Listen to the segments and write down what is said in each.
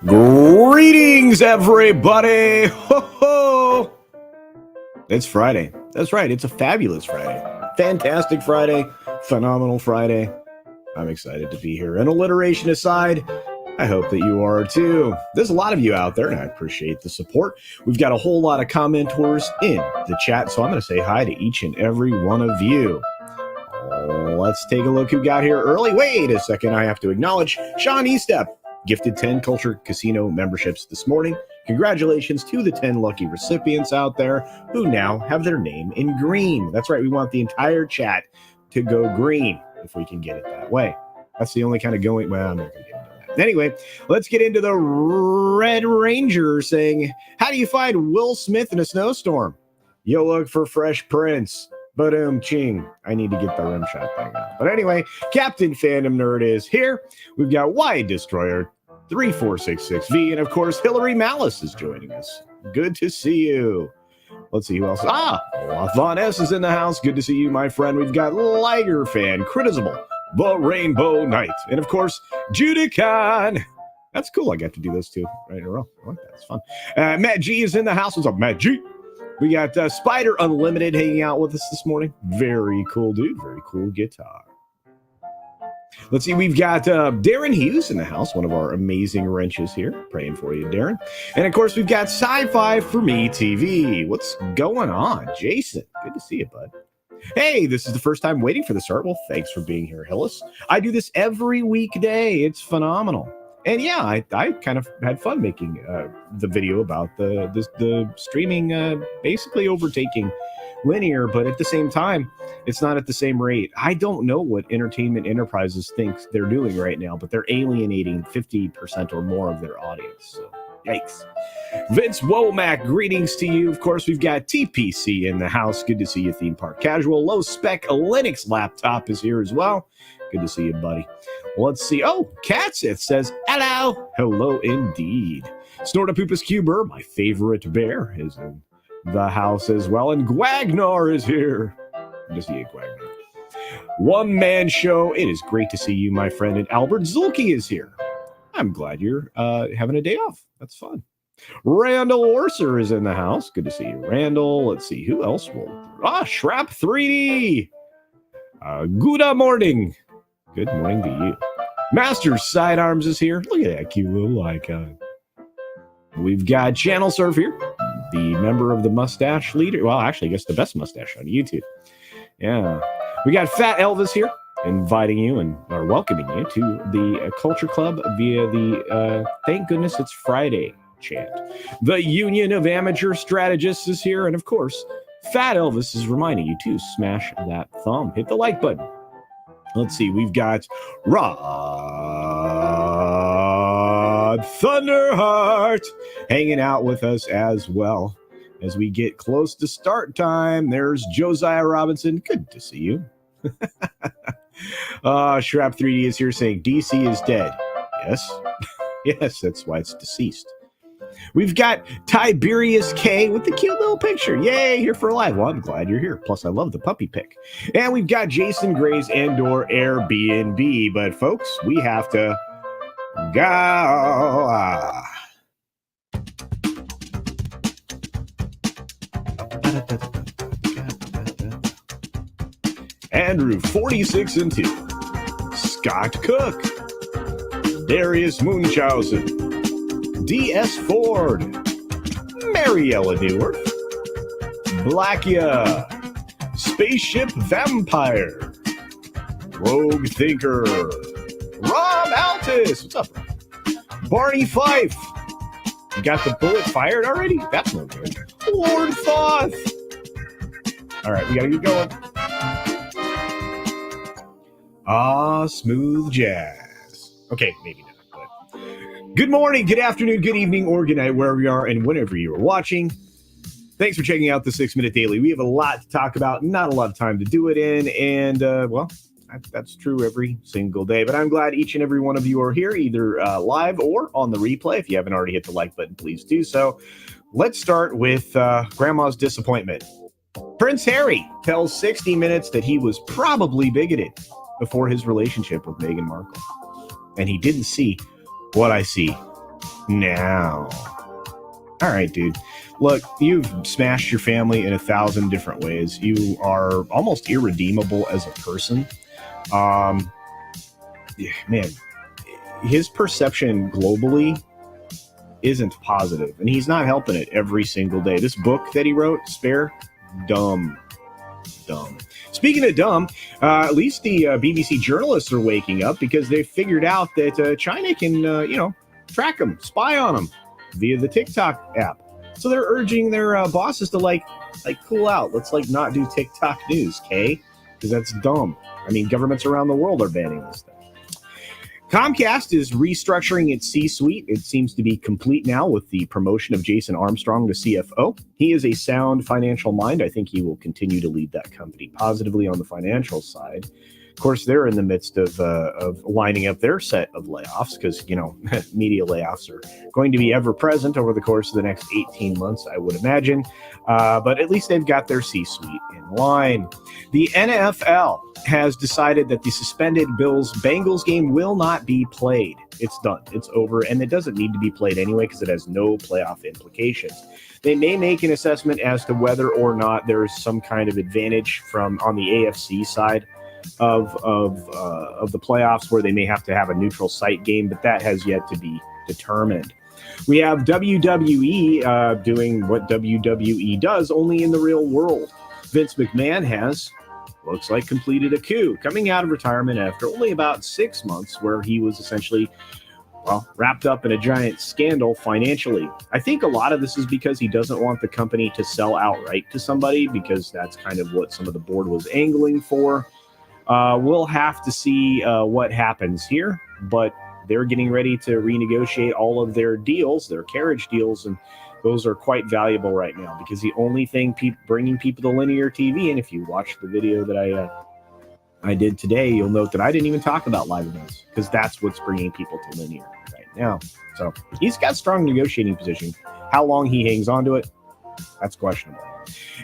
Greetings, everybody! Ho ho! It's Friday. That's right, it's a fabulous Friday. Fantastic Friday. Phenomenal Friday. I'm excited to be here. And alliteration aside, I hope that you are too. There's a lot of you out there, and I appreciate the support. We've got a whole lot of commentors in the chat, so I'm going to say hi to each and every one of you. Let's take a look who got here early. Wait a second, I have to acknowledge Sean Estep. Gifted 10 Culture Casino memberships this morning. Congratulations to the 10 lucky recipients out there who now have their name in green. That's right, we want the entire chat to go green if we can get it that way. That's the only kind of going, well, I'm not going to get into that. Anyway, let's get into the Red Ranger saying, how do you find Will Smith in a snowstorm? You look for Fresh Prince. Ching. I need to get the rim shot thing out. But anyway, Captain Fandom Nerd is here. We've got Wide Destroyer 3466V, and of course, Hillary Malice is joining us. Good to see you. Let's see who else. Von S is in the house. Good to see you, my friend. We've got Liger Fan, Critizable, The Rainbow Knight, and of course, Judican. That's cool. I got to do those two right in a row. I like that. It's fun. Matt G is in the house. What's up, Matt G? We got Spider Unlimited hanging out with us this morning. Very cool dude. Very cool guitar. Let's see. We've got Darren Hughes in the house. One of our amazing wrenches here. Praying for you, Darren. And, of course, we've got Sci-Fi for Me TV. What's going on? Jason, good to see you, bud. Hey, this is the first time waiting for the start. Well, thanks for being here, Hillis. I do this every weekday. It's phenomenal. And yeah, I kind of had fun making the video about the streaming basically overtaking linear, but at the same time, it's not at the same rate. I don't know what Entertainment Enterprises thinks they're doing right now, but they're alienating 50% or more of their audience. So, yikes. Vince Womack, greetings to you. Of course, we've got TPC in the house. Good to see you, Theme Park Casual. Low Spec Linux Laptop is here as well. Good to see you, buddy. Let's see. Oh, Catsith says, hello. Hello, indeed. Snortapoopas Cuber, my favorite bear, is in the house as well. And Gwagnar is here. Good to see you, Gwagnar. One Man Show. It is great to see you, my friend. And Albert Zulke is here. I'm glad you're having a day off. That's fun. Randall Orser is in the house. Good to see you, Randall. Let's see. Who else will? Shrap 3D. Good morning. Good morning to you. Master Sidearms is here. Look at that cute little icon. We've got Channel Surf here, the member of the mustache leader. Well, actually, I guess the best mustache on YouTube. Yeah. We got Fat Elvis here, inviting you or welcoming you to the Culture Club via the Thank Goodness It's Friday chant. The Union of Amateur Strategists is here. And of course, Fat Elvis is reminding you to smash that thumb. Hit the like button. Let's see, we've got Rod Thunderheart hanging out with us as well. As we get close to start time, there's Josiah Robinson. Good to see you. Shrap 3D is here saying DC is dead. Yes. Yes, that's why it's deceased. We've got Tiberius K with the cute little picture. Yay, here for live. Well, I'm glad you're here. Plus, I love the puppy pic. And we've got Jason Gray's Andor Airbnb. But, folks, we have to go. Andrew, 46 and 2. Scott Cook. Darius Munchausen. D.S. Ford, Mariella Newer, Blackia, Spaceship Vampire, Rogue Thinker, Rob Altus, what's up? Barney Fife, you got the bullet fired already? That's no good. Lord Thoth. All right, we gotta get going. Smooth jazz. Okay, maybe not. Good morning, good afternoon, good evening, or good night, wherever you are and whenever you are watching. Thanks for checking out the 6 Minute Daily. We have a lot to talk about, not a lot of time to do it in, and, well, that's true every single day. But I'm glad each and every one of you are here, either live or on the replay. If you haven't already hit the like button, please do so. Let's start with Grandma's disappointment. Prince Harry tells 60 Minutes that he was probably bigoted before his relationship with Meghan Markle. And he didn't see what I see now. All right, dude. Look, you've smashed your family in 1,000 different ways. You are almost irredeemable as a person. Man, his perception globally isn't positive, and he's not helping it every single day. This book that he wrote, Spare, dumb. Speaking of dumb, at least the BBC journalists are waking up because they figured out that China can, track them, spy on them via the TikTok app. So they're urging their bosses to like cool out. Let's not do TikTok news, okay? Because that's dumb. I mean, governments around the world are banning this thing. Comcast is restructuring its C-suite. It seems to be complete now with the promotion of Jason Armstrong to CFO. He is a sound financial mind. I think he will continue to lead that company positively on the financial side. Of course, they're in the midst of lining up their set of layoffs because, media layoffs are going to be ever present over the course of the next 18 months, I would imagine. But at least they've got their C-suite in line. The NFL has decided that the suspended Bills-Bengals game will not be played. It's done. It's over, and it doesn't need to be played anyway because it has no playoff implications. They may make an assessment as to whether or not there is some kind of advantage on the AFC side of the playoffs where they may have to have a neutral site game, but that has yet to be determined. We have WWE doing what WWE does, only in the real world. Vince McMahon has, looks like, completed a coup, coming out of retirement after only about 6 months, where he was essentially, wrapped up in a giant scandal financially. I think a lot of this is because he doesn't want the company to sell outright to somebody, because that's kind of what some of the board was angling for. We'll have to see what happens here, but they're getting ready to renegotiate all of their deals, their carriage deals, and those are quite valuable right now because the only thing bringing people to linear TV, and if you watch the video that I did today, you'll note that I didn't even talk about live events because that's what's bringing people to linear right now. So he's got strong negotiating position. How long he hangs on to it, that's questionable.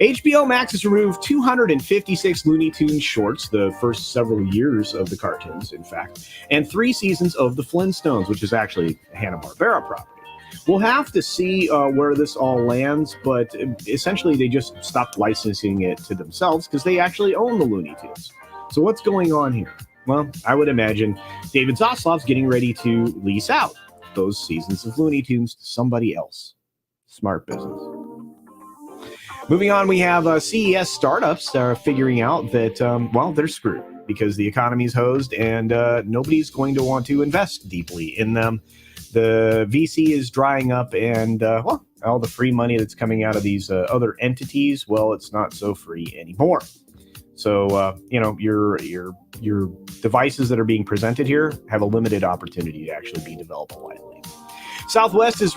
HBO Max has removed 256 Looney Tunes shorts, the first several years of the cartoons, in fact, and 3 seasons of the Flintstones, which is actually a Hanna-Barbera property. We'll have to see where this all lands, but essentially they just stopped licensing it to themselves because they actually own the Looney Tunes. So what's going on here? Well, I would imagine David Zaslav's getting ready to lease out those seasons of Looney Tunes to somebody else. Smart business. Moving on, we have CES startups figuring out that, they're screwed because the economy's hosed and nobody's going to want to invest deeply in them. The VC is drying up and, all the free money that's coming out of these other entities, it's not so free anymore. So, your devices that are being presented here have a limited opportunity to actually be developed widely. Southwest is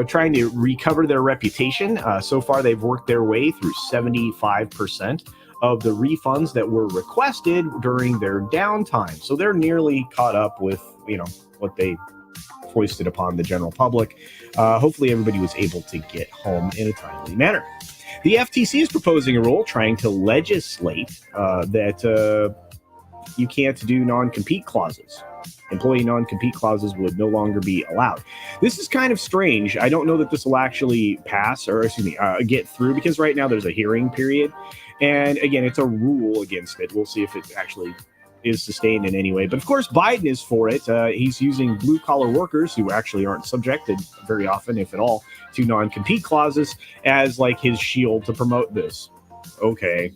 trying to recover their reputation. So far, they've worked their way through 75% of the refunds that were requested during their downtime. So they're nearly caught up with, what they foisted upon the general public. Hopefully, everybody was able to get home in a timely manner. The FTC is proposing a rule trying to legislate that you can't do non-compete clauses. Employee non-compete clauses would no longer be allowed. This is kind of strange. I don't know that this will actually pass get through because right now there's a hearing period. And again, it's a rule against it. We'll see if it actually is sustained in any way. But of course, Biden is for it. He's using blue-collar workers who actually aren't subjected very often, if at all, to non-compete clauses as his shield to promote this. Okay.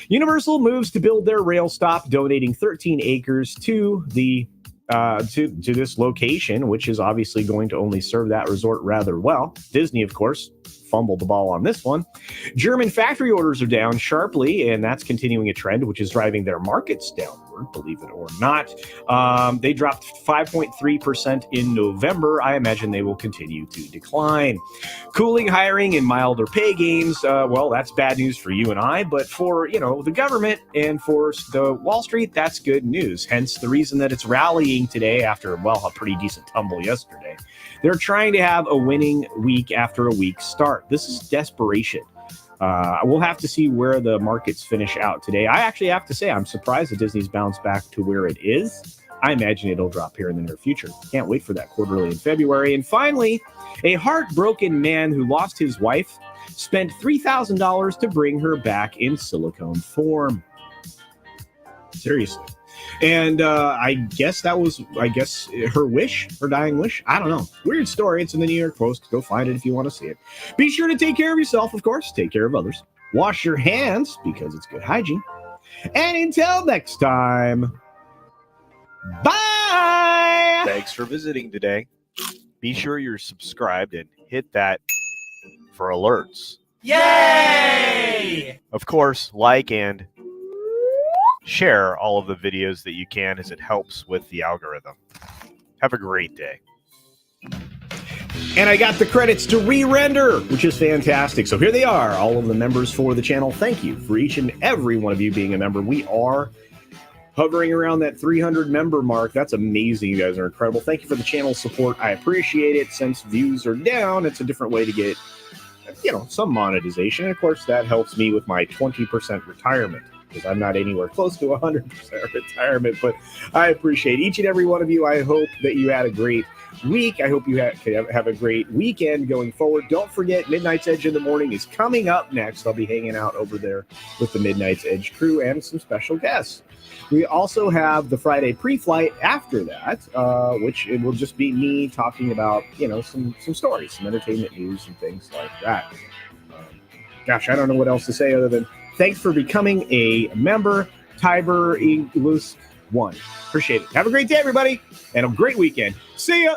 Universal moves to build their rail stop, donating 13 acres to the to this location, which is obviously going to only serve that resort rather well. Disney, of course, fumbled the ball on this one. German factory orders are down sharply, and that's continuing a trend, which is driving their markets downward, believe it or not. They dropped 5.3% in November. I imagine they will continue to decline. Cooling hiring and milder pay gains, that's bad news for you and I, but for, the government and for the Wall Street, that's good news. Hence the reason that it's rallying today after, a pretty decent tumble yesterday. They're trying to have a winning week after a weak start. This is desperation. We'll have to see where the markets finish out today. I actually have to say I'm surprised that Disney's bounced back to where it is. I imagine it'll drop here in the near future. Can't wait for that quarterly in February. And finally, a heartbroken man who lost his wife spent $3,000 to bring her back in silicone form. Seriously. And I guess that was, her wish, her dying wish. I don't know. Weird story. It's in the New York Post. Go find it if you want to see it. Be sure to take care of yourself, of course. Take care of others. Wash your hands because it's good hygiene. And until next time, bye! Thanks for visiting today. Be sure you're subscribed and hit that for alerts. Yay! Of course, like and share all of the videos that you can, as it helps with the algorithm. Have a great day. And I got the credits to re-render, which is fantastic. So here they are, all of the members for the channel. Thank you for each and every one of you being a member. We are hovering around that 300 member mark. That's amazing. You guys are incredible. Thank you for the channel support. I appreciate it. Since views are down, it's a different way to get, some monetization. And of course, that helps me with my 20% retirement, because I'm not anywhere close to 100% retirement. But I appreciate each and every one of you. I hope that you had a great week. I hope you have a great weekend going forward. Don't forget, Midnight's Edge in the morning is coming up next. I'll be hanging out over there with the Midnight's Edge crew and some special guests. We also have the Friday pre-flight after that, which it will just be me talking about, some stories, some entertainment news and things like that. Gosh, I don't know what else to say other than thanks for becoming a member, Tiber Eagles 1. Appreciate it. Have a great day, everybody, and a great weekend. See ya!